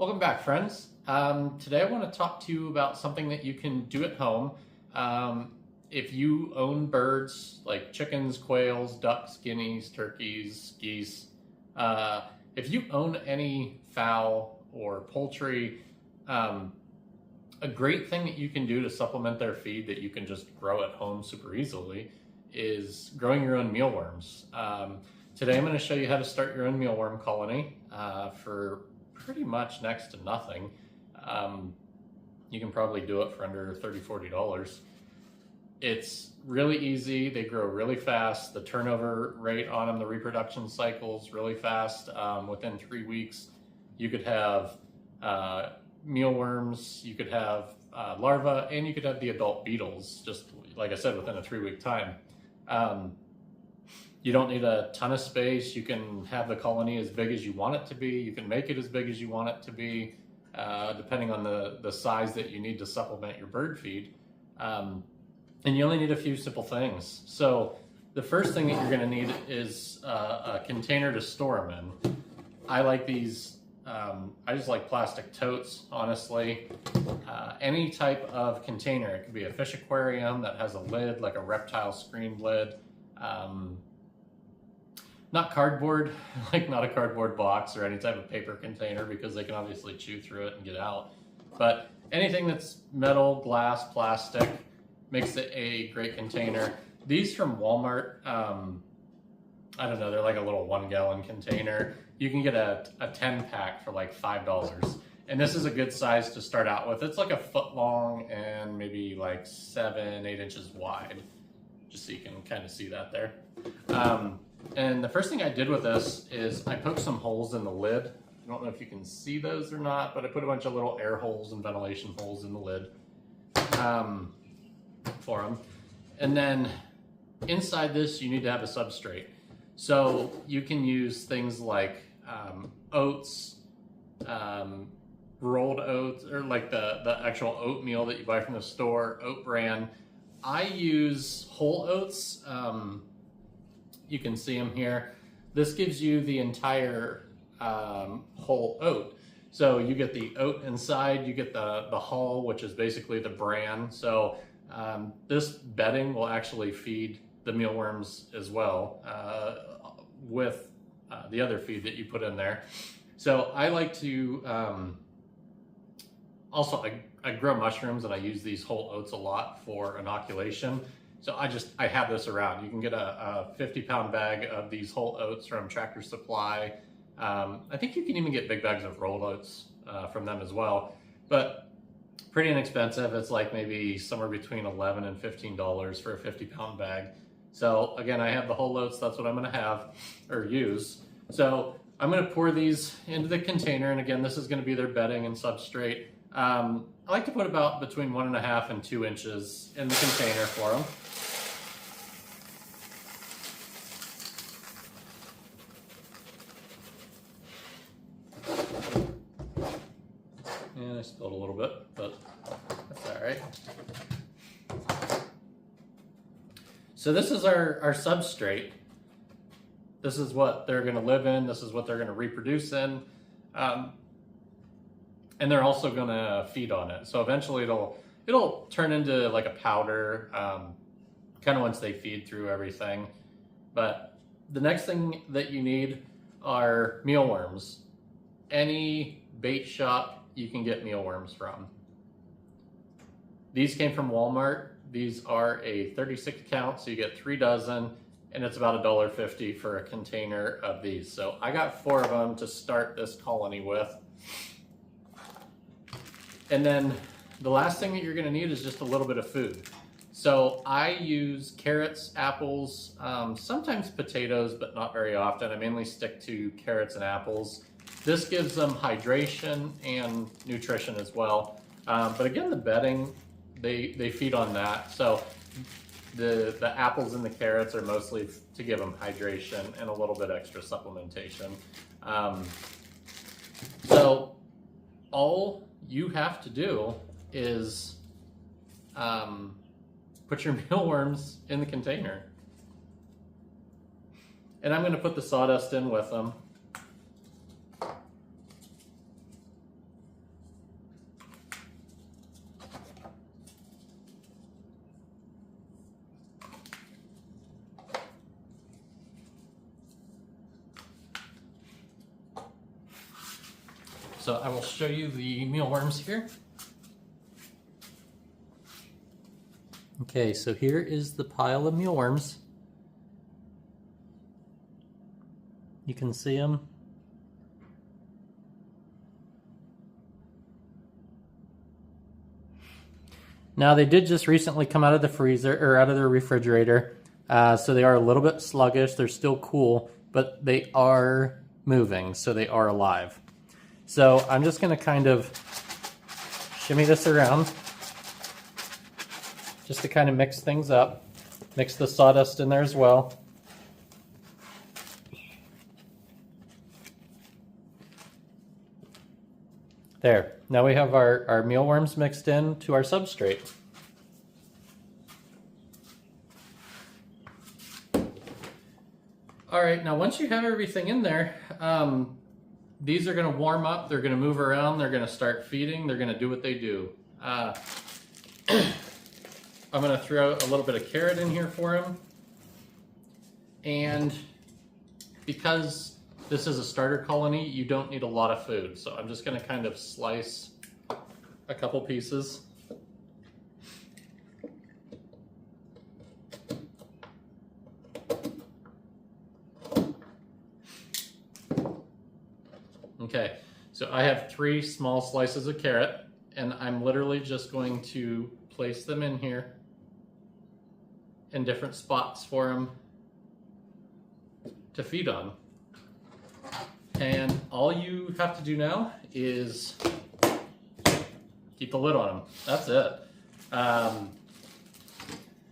Welcome back, friends. Today I want to talk to you about something that you can do at home. If you own birds like chickens, quails, ducks, guineas, turkeys, geese, if you own any fowl or poultry, a great thing that you can do to supplement their feed that you can just grow at home super easily is growing your own mealworms. Today I'm going to show you how to start your own mealworm colony for pretty much next to nothing. You can probably do it for under $30–40. It's really easy. They grow really fast. The turnover rate on them, the reproduction cycles really fast. Within 3 weeks, you could have mealworms, you could have larvae, and you could have the adult beetles, just like I said, within a 3 week time. You don't need a ton of space. You can have the colony as big as you want it to be. You can make it as big as you want it to be, depending on the size that you need to supplement your bird feed. And you only need a few simple things. So the first thing that you're gonna need is a container to store them in. I like these, I just like plastic totes, honestly. Any type of container. It could be a fish aquarium that has a lid, like a reptile screened lid. Not cardboard, like not a cardboard box or any type of paper container, because they can obviously chew through it and get out. But anything that's metal, glass, plastic makes it a great container. These from Walmart, I don't know, they're like a little 1 gallon container. You can get a 10 pack for like $5. And this is a good size to start out with. It's like a foot long and maybe like 7–8 inches wide, just so you can kind of see that there. And the first thing I did with this is I poked some holes in the lid. I don't know if you can see those or not, but I put a bunch of little air holes and ventilation holes in the lid for them. And then inside this, you need to have a substrate. So you can use things like oats, rolled oats, or like the actual oatmeal that you buy from the store, oat bran. I use whole oats. You can see them here. This gives you the entire whole oat. So you get the oat inside, you get the hull, which is basically the bran. So this bedding will actually feed the mealworms as well with the other feed that you put in there. So I like to, also I grow mushrooms and I use these whole oats a lot for inoculation. So I have this around. You can get a 50-pound bag of these whole oats from Tractor Supply. I think you can even get big bags of rolled oats from them as well, but pretty inexpensive. It's like maybe somewhere between $11 and $15 for a 50-pound bag. So again, I have the whole oats. That's what I'm gonna have or use. So I'm gonna pour these into the container. And again, this is gonna be their bedding and substrate. I like to put about between 1.5 and 2 inches in the container for them. And I spilled a little bit, but that's all right. So this is our substrate. This is what they're gonna live in. This is what they're gonna reproduce in. And they're also gonna feed on it. So eventually it'll turn into like a powder, kind of once they feed through everything. But the next thing that you need are mealworms. Any bait shop you can get mealworms from. These came from Walmart. These are a 36 count, so you get 3 dozen, and it's about $1.50 for a container of these. So I got 4 of them to start this colony with. And then the last thing that you're gonna need is just a little bit of food. So I use carrots, apples, sometimes potatoes, but not very often. I mainly stick to carrots and apples. This gives them hydration and nutrition as well. But again, the bedding, they feed on that. So the apples and the carrots are mostly to give them hydration and a little bit extra supplementation. So all you have to do is put your mealworms in the container. And I'm going to put the sawdust in with them. so I will show you the mealworms here. Okay, so here is the pile of mealworms. You can see them. Now they did just recently come out of the freezer, or out of the refrigerator, so they are a little bit sluggish. They're still cool, but they are moving, so they are alive. So I'm just going to kind of shimmy this around just to kind of mix things up. Mix the sawdust in there as well. There. Now we have our mealworms mixed in to our substrate. All right, now once you have everything in there, these are going to warm up, they're going to move around, they're going to start feeding, they're going to do what they do. I'm going to throw a little bit of carrot in here for them. And because this is a starter colony, you don't need a lot of food. So I'm just going to kind of slice a couple pieces. Okay, so I have 3 small slices of carrot, and I'm literally just going to place them in here in different spots for them to feed on. And all you have to do now is keep the lid on them. That's it.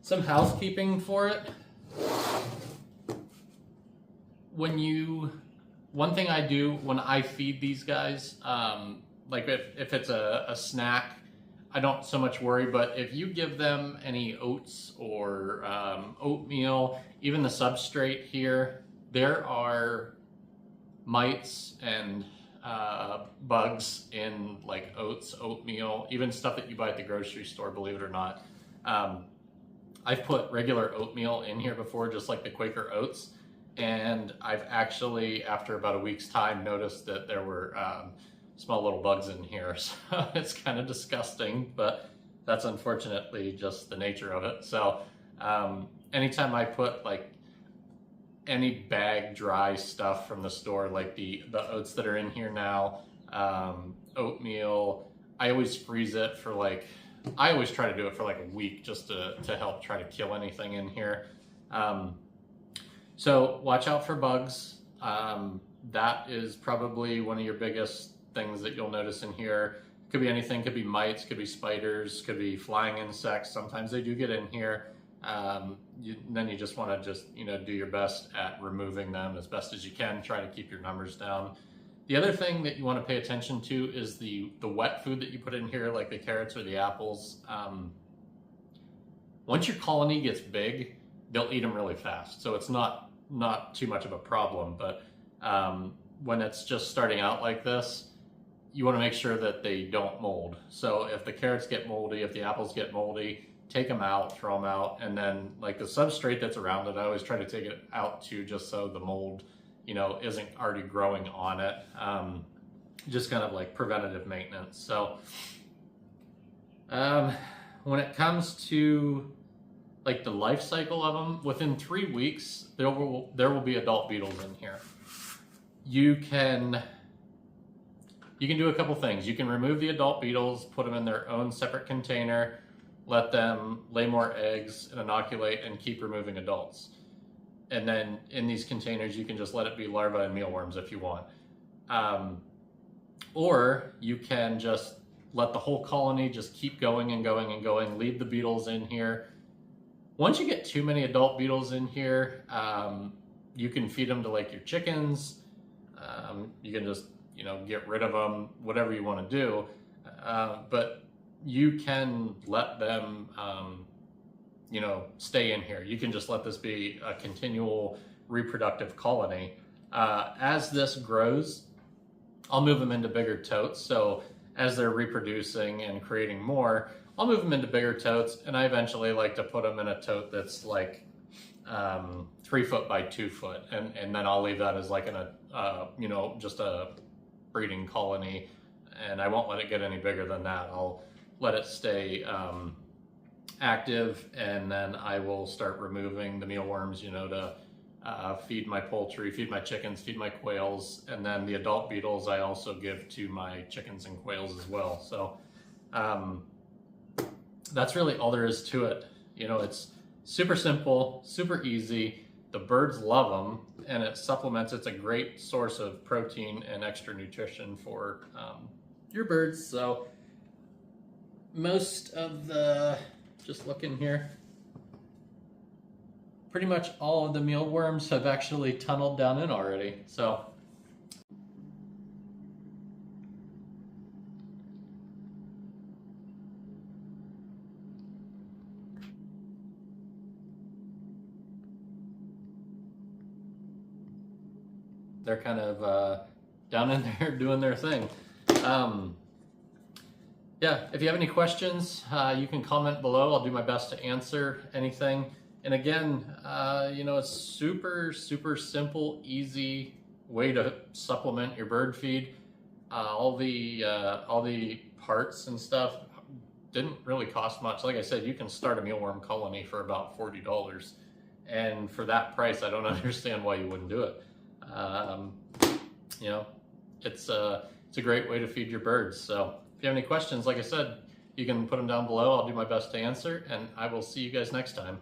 Some housekeeping for it. One thing I do when I feed these guys, like if it's a snack, I don't so much worry, but if you give them any oats or oatmeal, even the substrate here, there are mites and bugs in like oats, oatmeal, even stuff that you buy at the grocery store, believe it or not. I've put regular oatmeal in here before, just like the Quaker oats, and I've actually, after about a week's time, noticed that there were small little bugs in here. So it's kind of disgusting, but that's unfortunately just the nature of it. So anytime I put like any bag dry stuff from the store, like the oats that are in here now, oatmeal, I always freeze it for like, I always try to do it for like a week just to help try to kill anything in here. So watch out for bugs. That is probably one of your biggest things that you'll notice in here. Could be anything, could be mites, could be spiders, could be flying insects. Sometimes they do get in here. Then you just want to do your best at removing them as best as you can. Try to keep your numbers down. The other thing that you want to pay attention to is the wet food that you put in here, like the carrots or the apples. Once your colony gets big, they'll eat them really fast. So it's not too much of a problem, but when it's just starting out like this, you want to make sure that they don't mold. So if the carrots get moldy, if the apples get moldy, take them out, throw them out, and then like the substrate that's around it, I always try to take it out too, just so the mold, isn't already growing on it. Just kind of like preventative maintenance. So when it comes to like the life cycle of them, within 3 weeks, there will be adult beetles in here. You can do a couple things. You can remove the adult beetles, put them in their own separate container, let them lay more eggs and inoculate, and keep removing adults. And then in these containers, you can just let it be larvae and mealworms if you want. Or you can just let the whole colony just keep going and going and going, leave the beetles in here. Once you get too many adult beetles in here, you can feed them to like your chickens. You can just, get rid of them, whatever you want to do. But you can let them, stay in here. You can just let this be a continual reproductive colony. As this grows, I'll move them into bigger totes. So as they're reproducing and creating more, I'll move them into bigger totes, and I eventually like to put them in a tote that's like 3 foot by 2 foot, and then I'll leave that as like just a breeding colony and I won't let it get any bigger than that. I'll let it stay active, and then I will start removing the mealworms, you know, to feed my poultry, feed my chickens, feed my quails, and then the adult beetles I also give to my chickens and quails as well. So that's really all there is to it. You know, it's super simple, super easy. The birds love them, and it supplements. It's a great source of protein and extra nutrition for your birds. So most of the, just looking here, pretty much all of the mealworms have actually tunneled down in already. So they're kind of down in there doing their thing. Yeah, if you have any questions, you can comment below. I'll do my best to answer anything. And again, you know, it's super, super simple, easy way to supplement your bird feed. All the parts and stuff didn't really cost much. Like I said, you can start a mealworm colony for about $40. And for that price, I don't understand why you wouldn't do it. You know, it's a great way to feed your birds. So if you have any questions, like I said, you can put them down below. I'll do my best to answer, and I will see you guys next time.